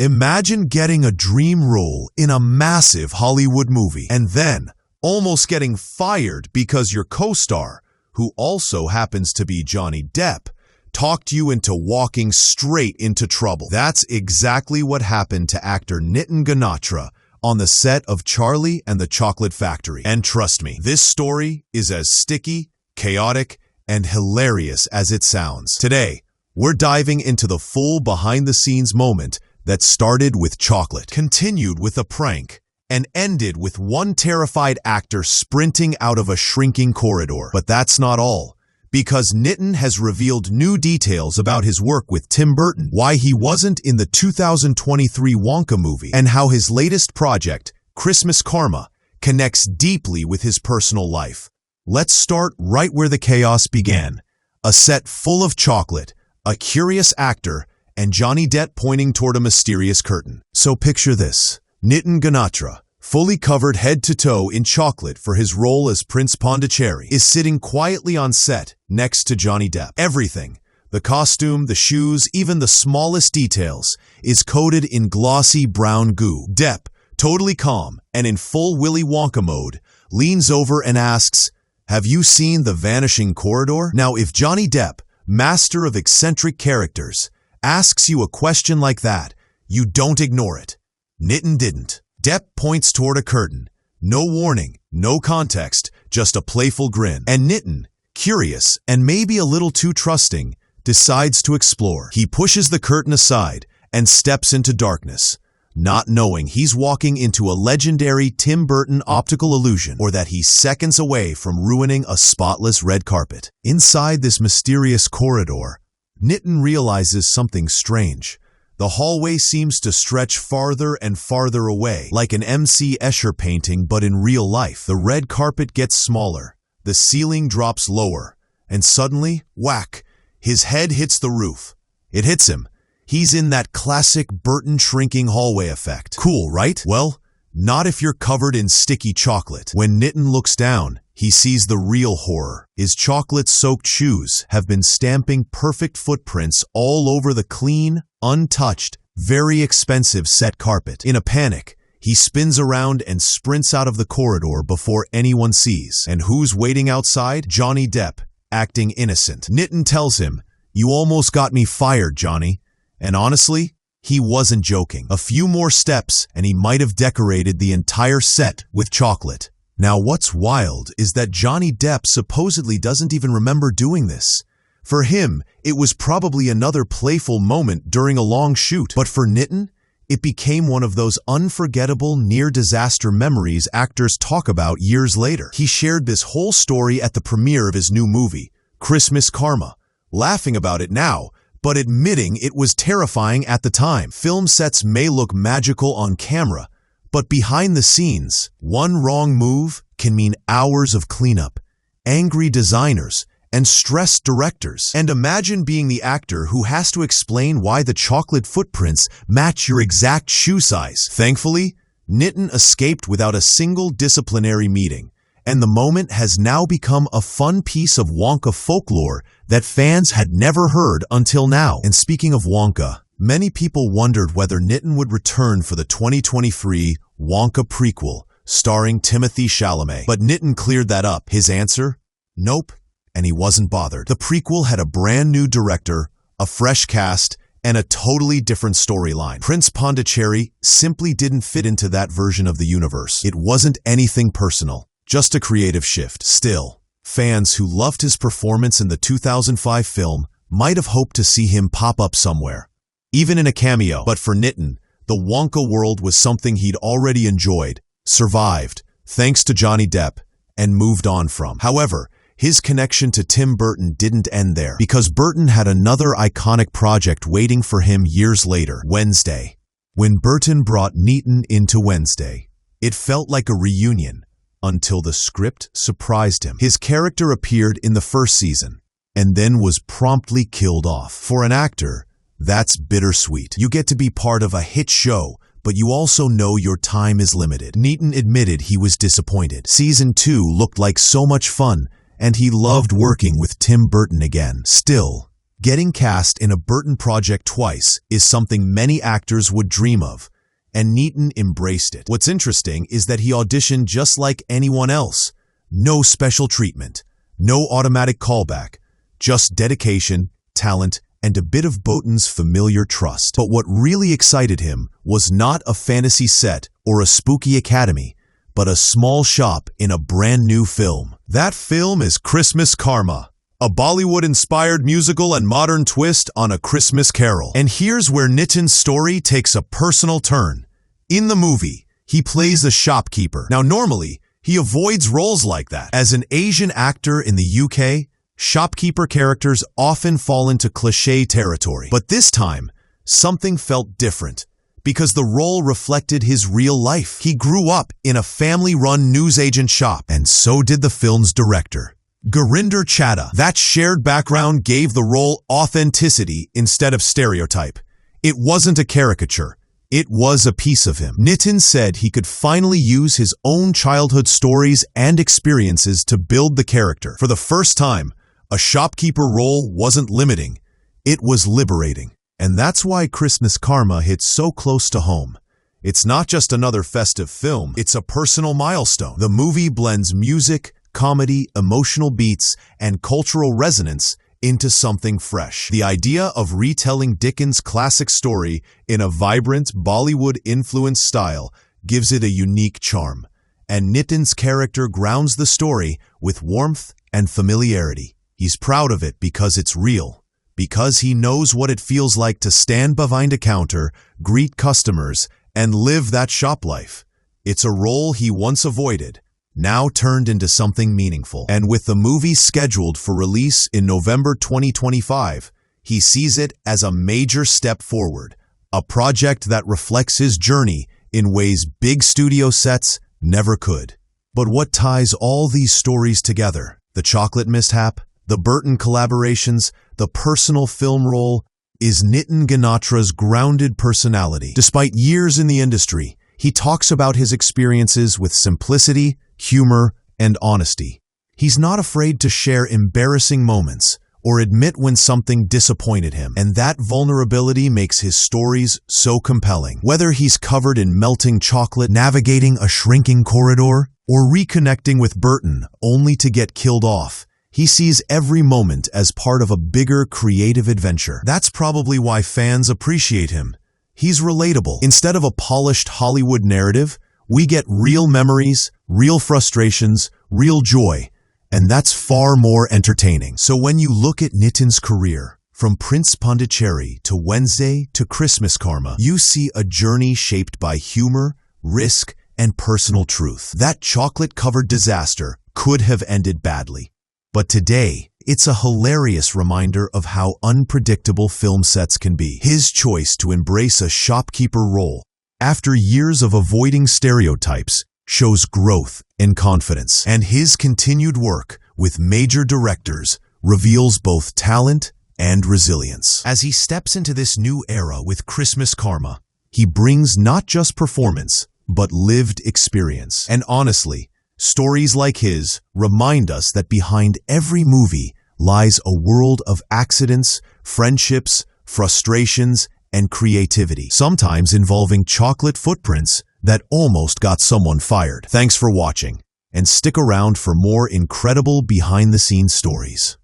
Imagine getting a dream role in a massive Hollywood movie and then almost getting fired because your co-star, who also happens to be Johnny Depp, talked you into walking straight into trouble. That's exactly what happened to actor Nitin Ganatra on the set of Charlie and the Chocolate Factory. And trust me, this story is as sticky, chaotic, and hilarious as it sounds. Today, we're diving into the full behind-the-scenes moment that started with chocolate, continued with a prank, and ended with one terrified actor sprinting out of a shrinking corridor. But that's not all, because Nitin has revealed new details about his work with Tim Burton, why he wasn't in the 2023 Wonka movie, and how his latest project, Christmas Karma, connects deeply with his personal life. Let's start right where the chaos began. A set full of chocolate, a curious actor, and Johnny Depp pointing toward a mysterious curtain. So picture this. Nitin Ganatra, fully covered head to toe in chocolate for his role as Prince Pondicherry, is sitting quietly on set next to Johnny Depp. Everything, the costume, the shoes, even the smallest details, is coated in glossy brown goo. Depp, totally calm and in full Willy Wonka mode, leans over and asks, "Have you seen the vanishing corridor?" Now, if Johnny Depp, master of eccentric characters, asks you a question like that, you don't ignore it. Nitin didn't. Depp points toward a curtain. No warning, no context, just a playful grin. And Nitin, curious and maybe a little too trusting, decides to explore. He pushes the curtain aside and steps into darkness, not knowing he's walking into a legendary Tim Burton optical illusion, or that he's seconds away from ruining a spotless red carpet. Inside this mysterious corridor, Nitin realizes something strange. The hallway seems to stretch farther and farther away, like an M.C. Escher painting but in real life. The red carpet gets smaller, the ceiling drops lower, and suddenly, whack, his head hits the roof. It hits him. He's in that classic Burton shrinking hallway effect. Cool, right? Well, not if you're covered in sticky chocolate. When Nitin looks down, he sees the real horror. His chocolate-soaked shoes have been stamping perfect footprints all over the clean, untouched, very expensive set carpet. In a panic, he spins around and sprints out of the corridor before anyone sees. And who's waiting outside? Johnny Depp, acting innocent. Nitin tells him, "You almost got me fired, Johnny." And honestly, he wasn't joking. A few more steps and he might have decorated the entire set with chocolate. Now, what's wild is that Johnny Depp supposedly doesn't even remember doing this. For him, it was probably another playful moment during a long shoot. But for Nitin, it became one of those unforgettable near-disaster memories actors talk about years later. He shared this whole story at the premiere of his new movie, Christmas Karma, laughing about it now, but admitting it was terrifying at the time. Film sets may look magical on camera, but behind the scenes, one wrong move can mean hours of cleanup, angry designers, and stressed directors. And imagine being the actor who has to explain why the chocolate footprints match your exact shoe size. Thankfully, Nitin escaped without a single disciplinary meeting, and the moment has now become a fun piece of Wonka folklore that fans had never heard until now. And speaking of Wonka, many people wondered whether Nitin would return for the 2023 Wonka prequel starring Timothée Chalamet. But Nitin cleared that up. His answer? Nope, and he wasn't bothered. The prequel had a brand new director, a fresh cast, and a totally different storyline. Prince Pondicherry simply didn't fit into that version of the universe. It wasn't anything personal, just a creative shift. Still, fans who loved his performance in the 2005 film might have hoped to see him pop up somewhere, even in a cameo. But for Nitin, the Wonka world was something he'd already enjoyed, survived, thanks to Johnny Depp, and moved on from. However, his connection to Tim Burton didn't end there, because Burton had another iconic project waiting for him years later, Wednesday. When Burton brought Nitin into Wednesday, it felt like a reunion, until the script surprised him. His character appeared in the first season, and then was promptly killed off. For an actor, that's bittersweet. You get to be part of a hit show, but you also know your time is limited. Nitin admitted he was disappointed. Season 2 looked like so much fun, and he loved working with Tim Burton again. Still, Getting cast in a Burton project twice is something many actors would dream of, and Nitin embraced it. What's interesting is that he auditioned just like anyone else. No special treatment, no automatic callback, just dedication, talent, and a bit of Burton's familiar trust. But what really excited him was not a fantasy set or a spooky academy, but a small shop in a brand new film. That film is Christmas Karma, a Bollywood-inspired musical and modern twist on A Christmas Carol. And here's where Nitin's story takes a personal turn. In the movie, he plays a shopkeeper. Now, normally, he avoids roles like that. As an Asian actor in the UK, shopkeeper characters often fall into cliché territory. But this time, something felt different, because the role reflected his real life. He grew up in a family-run newsagent shop, and so did the film's director, Gurinder Chadha. That shared background gave the role authenticity instead of stereotype. It wasn't a caricature. It was a piece of him. Nitin said he could finally use his own childhood stories and experiences to build the character. For the first time, a shopkeeper role wasn't limiting. It was liberating. And that's why Christmas Karma hits so close to home. It's not just another festive film, it's a personal milestone. The movie blends music, comedy, emotional beats, and cultural resonance into something fresh. The idea of retelling Dickens' classic story in a vibrant, Bollywood-influenced style gives it a unique charm. And Nitin's character grounds the story with warmth and familiarity. He's proud of it because it's real, because he knows what it feels like to stand behind a counter, greet customers, and live that shop life. It's a role he once avoided, now turned into something meaningful. And with the movie scheduled for release in November 2025, he sees it as a major step forward, a project that reflects his journey in ways big studio sets never could. But what ties all these stories together? The chocolate mishap, the Burton collaborations, the personal film role, is Nitin Ganatra's grounded personality. Despite years in the industry, he talks about his experiences with simplicity, humor, and honesty. He's not afraid to share embarrassing moments or admit when something disappointed him, and that vulnerability makes his stories so compelling. Whether he's covered in melting chocolate, navigating a shrinking corridor, or reconnecting with Burton only to get killed off, he sees every moment as part of a bigger creative adventure. That's probably why fans appreciate him. He's relatable. Instead of a polished Hollywood narrative, we get real memories, real frustrations, real joy, and that's far more entertaining. So when you look at Nitin's career, from Prince Pondicherry to Wednesday to Christmas Karma, you see a journey shaped by humor, risk, and personal truth. That chocolate-covered disaster could have ended badly. But today, it's a hilarious reminder of how unpredictable film sets can be. His choice to embrace a shopkeeper role, after years of avoiding stereotypes, shows growth and confidence. And his continued work with major directors reveals both talent and resilience. As he steps into this new era with Christmas Karma, he brings not just performance, but lived experience. And honestly, stories like his remind us that behind every movie lies a world of accidents, friendships, frustrations, and creativity, sometimes involving chocolate footprints that almost got someone fired. Thanks for watching, and stick around for more incredible behind-the-scenes stories.